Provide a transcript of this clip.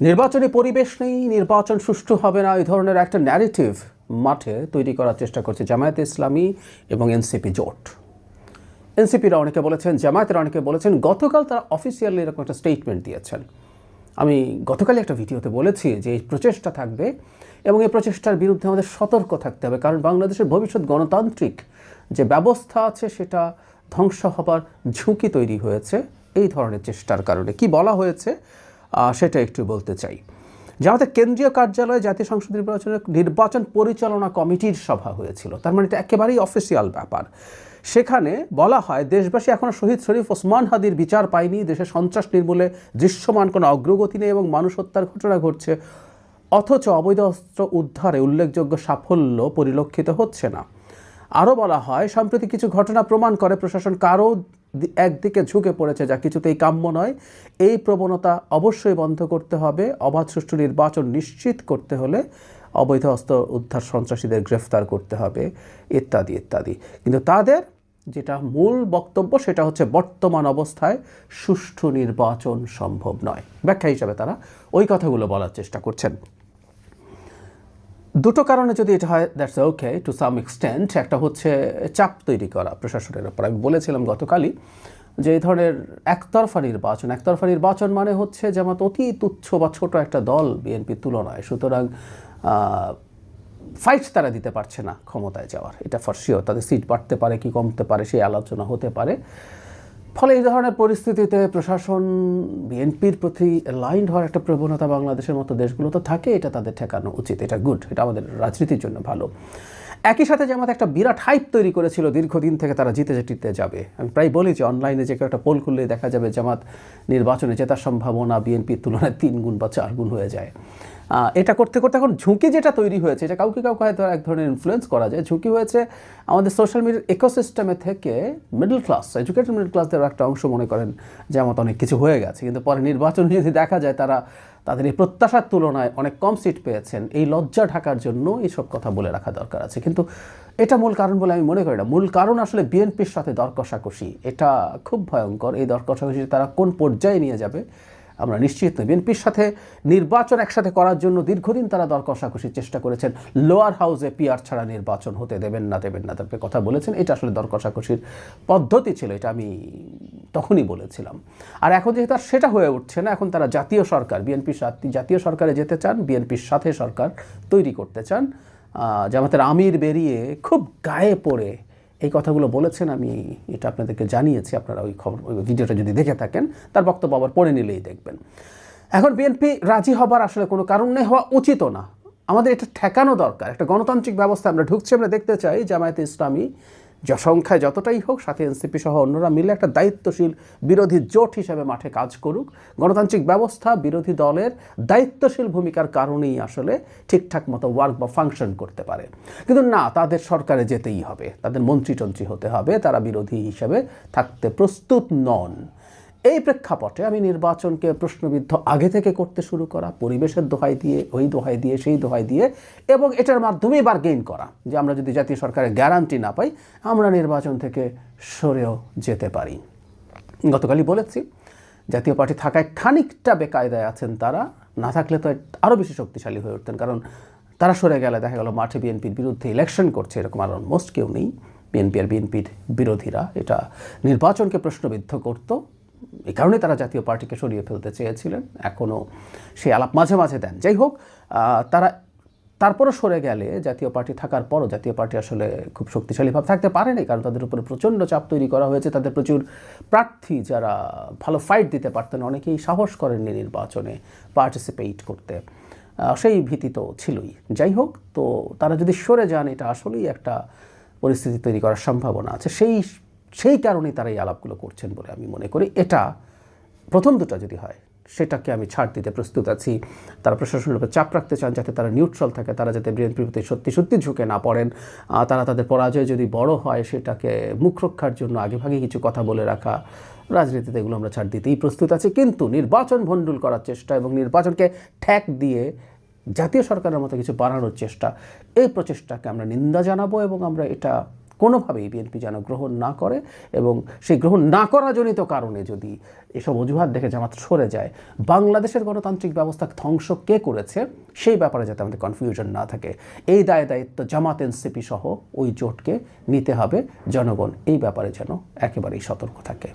নির্বাচনী পরিবেশ নেই, নির্বাচন সুষ্ঠু হবে না, এই ধরনের একটা ন্যারেটিভ মাঠে তৈরি করার চেষ্টা করছে জামায়াতে ইসলামী এবং এনসিপি জোট। এনসিপিরা অনেকে বলেছেন, জামায়াতের অনেকে বলেছেন। গতকাল তারা অফিসিয়ালি এরকম একটা স্টেটমেন্ট দিয়েছেন। আমি গতকালই একটা ভিডিওতে বলেছি যে এই প্রচেষ্টা থাকবে এবং এই প্রচেষ্টার বিরুদ্ধে আমাদের সতর্ক থাকতে হবে, কারণ বাংলাদেশের ভবিষ্যৎ গণতান্ত্রিক যে ব্যবস্থা আছে সেটা ধ্বংস হবার ঝুঁকি তৈরি হয়েছে এই ধরনের চেষ্টার কারণে। কি বলা হয়েছে সেটা একটু বলতে চাই। জামাতের কেন্দ্রীয় কার্যালয়ে জাতীয় সংসদ নির্বাচন পরিচালনা কমিটির সভা হয়েছিল, তার মানে এটা একেবারেই অফিসিয়াল ব্যাপার। সেখানে বলা হয়, দেশবাসী এখনও শহীদ শরীফ ওসমান হাদির বিচার পায়নি, দেশে সন্ত্রাস নির্মূলে দৃশ্যমান কোনো অগ্রগতি নেই এবং মানুষ হত্যার ঘটনা ঘটছে, অথচ অবৈধ অস্ত্র উদ্ধারে উল্লেখযোগ্য সাফল্য পরিলক্ষিত হচ্ছে না। আরও বলা হয়, সম্প্রতি কিছু ঘটনা প্রমাণ করে প্রশাসন কারও একদিকে ঝুঁকে পড়েছে, যা কিছুতেই কাম্য নয়। এই প্রবণতা অবশ্যই বন্ধ করতে হবে। অবাধ সুষ্ঠু নির্বাচন নিশ্চিত করতে হলে অবৈধ অস্ত্র উদ্ধার, সন্ত্রাসীদের গ্রেফতার করতে হবে, ইত্যাদি ইত্যাদি। কিন্তু তাদের যেটা মূল বক্তব্য সেটা হচ্ছে বর্তমান অবস্থায় সুষ্ঠু নির্বাচন সম্ভব নয়। ব্যাখ্যা হিসাবে তারা ওই কথাগুলো বলার চেষ্টা করছেন। দুটো কারণে যদি এটা হয়, that's okay to some extent. একটা হচ্ছে চাপ তৈরি করা প্রশাসনের ওপর। আমি বলেছিলাম গতকালই যে এই ধরনের একতরফা নির্বাচন মানে হচ্ছে জামাত অতি তুচ্ছ বা ছোট একটা দল বিএনপির তুলনায়, সুতরাং ফাইট তারা দিতে পারছে না ক্ষমতায় যাওয়ার, এটা ফর শিওর। তাদের সিট বাড়তে পারে কি কমতে পারে সেই আলোচনা হতে পারে। ফলে এই ধরনের পরিস্থিতিতে প্রশাসন বিএনপির প্রতি অ্যালাইন্ড হওয়ার একটা প্রবণতা বাংলাদেশের মতো দেশগুলো তো থাকে, এটা তাদের ঠেকানো উচিত, এটা গুড, এটা আমাদের রাজনীতির জন্য ভালো। একই সাথে জামাত একটা বিরাট হাইপ তৈরি করেছিল দীর্ঘদিন থেকে, তারা জিতে যাবে। আমি প্রায় বলি যে অনলাইনে যে একটা পোল খুললে দেখা যাবে জামাত নির্বাচনে জেতার সম্ভাবনা বিএনপির তুলনায় 3 গুণ বা 4 গুণ হয়ে যায়। এটা করতে করতে এখন ঝুঁকি যেটা তৈরি হয়েছে, এটা কাউকে হয়তো এক ধরনের ইনফ্লুয়েন্স করা যায়। ঝুঁকি হয়েছে আমাদের সোশ্যাল মিডিয়ার ইকোসিস্টেমে থেকে মিডল ক্লাস, এডুকেটেড মিডল ক্লাসদের একটা অংশ মনে করেন যে আমার অনেক কিছু হয়ে গেছে, কিন্তু পরে নির্বাচনে যদি দেখা যায় তাদের এই প্রত্যাশার তুলনায় অনেক কম সিট পেয়েছেন, এই লজ্জা ঢাকার জন্য এইসব কথা বলে রাখা দরকার আছে। কিন্তু এটা মূল কারণ বলে আমি মনে করি না। মূল কারণ আসলে বিএনপির সাথে দর কষাকষি, এটা খুব ভয়ঙ্কর। এই দর কষাকষি তারা কোন পর্যায়ে নিয়ে যাবে আমরা নিশ্চিত নই। বিএনপির সাথে নির্বাচন একসাথে করার জন্য দীর্ঘদিন তারা দর কষাকষির চেষ্টা করেছেন। লোয়ার হাউসে পিআর ছাড়া নির্বাচন হতে দেবেন না তারপরে কথা বলেছেন, এটা আসলে দর কষাকষির পদ্ধতি ছিল, এটা আমি তখনই বলেছিলাম। আর এখন যেহেতু আর সেটা হয়ে উঠছে না, এখন তারা জাতীয় সরকার, বিএনপির জাতীয় সরকারে যেতে চান, বিএনপির সাথে সরকার তৈরি করতে চান। জামাতের আমির বেরিয়ে খুব গায়ে পড়ে এই কথাগুলো বলেছেন, আমি এটা আপনাদেরকে জানিয়েছি। আপনারা ওই ভিডিওটা যদি দেখে থাকেন, তার বক্তব্য আবার পড়ে নিলেই দেখবেন। এখন বিএনপি রাজি হবার আসলে কোনো কারণ নেই, হওয়া উচিতও না। আমাদের এটা ঠেকানো দরকার। একটা গণতান্ত্রিক ব্যবস্থা আমরা ঢুকছি, আমরা দেখতে চাই জামায়াতে ইসলামী সংখ্যায় যতটাই হোক, সাথে এনসিপি সহ অন্যরা মিলে একটা দায়িত্বশীল বিরোধী জোট হিসেবে মাঠে কাজ করুক। গণতান্ত্রিক ব্যবস্থা বিরোধী দলের দায়িত্বশীল ভূমিকার কারণেই আসলে ঠিকঠাক মতো ওয়ার্ক বা ফাংশন করতে পারে। কিন্তু না, তাদের সরকারে যেতেই হবে, তাদের মন্ত্রী হতে হবে, তারা বিরোধী হিসেবে থাকতে প্রস্তুত নন। এই প্রেক্ষাপটে আমি নির্বাচনকে প্রশ্নবিদ্ধ আগে থেকে করতে শুরু করা, পরিবেশের দোহাই দিয়ে, ওই দোহাই দিয়ে, সেই দোহাই দিয়ে, এবং এটার মাধ্যমেই বার্গেইন করা যে আমরা যদি জাতীয় সরকারের গ্যারান্টি না পাই আমরা নির্বাচন থেকে সরেও যেতে পারি। গতকালই বলেছি, জাতীয় পার্টি থাকায় খানিকটা বেকায়দায় আছেন তারা, না থাকলে তো আরও বেশি শক্তিশালী হয়ে উঠতেন। কারণ তারা সরে গেলে দেখা গেল মাঠে বিএনপির বিরুদ্ধে ইলেকশন করছে এরকম আর অলমোস্ট কেউ নেই। বিএনপি আর বিএনপির বিরোধীরা এটা নির্বাচনকে প্রশ্নবিদ্ধ করতো, এই কারণে তারা জাতীয় পার্টিকে সরিয়ে ফেলতে চেয়েছিলেন, এখনও সেই আলাপ মাঝে মাঝে দেন। যাই হোক, তারা তারপরও সরে গেলে জাতীয় পার্টি থাকার পরও জাতীয় পার্টি আসলে খুব শক্তিশালীভাবে থাকতে পারেনি, কারণ তাদের উপরে প্রচণ্ড চাপ তৈরি করা হয়েছে। তাদের প্রচুর প্রার্থী যারা ভালো ফাইট দিতে পারতেন, অনেকেই সাহস করেননি নির্বাচনে পার্টিসিপেট করতে, সেই ভীতি তো ছিলই। যাই হোক, তো তারা যদি সরে যান এটা আসলেই একটা পরিস্থিতি তৈরি করার সম্ভাবনা আছে। সেই কারণেই তারা এই আলাপগুলো করছেন বলে আমি মনে করি। এটা প্রথম দুটো যদি হয় সেটাকে আমি ছাড় দিতে প্রস্তুত আছি। তারা প্রশাসনের উপর চাপ রাখতে চান যাতে তারা নিউট্রাল থাকে, তারা যাতে বিএনপির প্রতি সত্যি ঝুঁকে না পড়েন। তারা তাদের পরাজয় যদি বড় হয় সেটাকে মুখ রক্ষার জন্য আগেভাগে কিছু কথা বলে রাখা, রাজনীতিতে এগুলো আমরা ছাড় দিতেই প্রস্তুত আছি। কিন্তু নির্বাচন ভণ্ডুল করার চেষ্টা এবং নির্বাচনকে ঠ্যাক দিয়ে জাতীয় সরকারের মতো কিছু বানানোর চেষ্টা, এই প্রচেষ্টাকে আমরা নিন্দা জানাবো এবং আমরা এটা কোনোভাবেই বিএনপি যেন গ্রহণ না করে, এবং সেই গ্রহণ না করাজনিত কারণে যদি এসব অজুহাত দেখে জামাত সরে যায়, বাংলাদেশের গণতান্ত্রিক ব্যবস্থা ধ্বংস কে করেছে সেই ব্যাপারে যাতে আমাদের কনফিউশন না থাকে, এই দায়িত্ব জামাত এনসিপি সহ ওই জোটকে নিতে হবে। জনগণ এই ব্যাপারে যেন একেবারেই সতর্ক থাকে।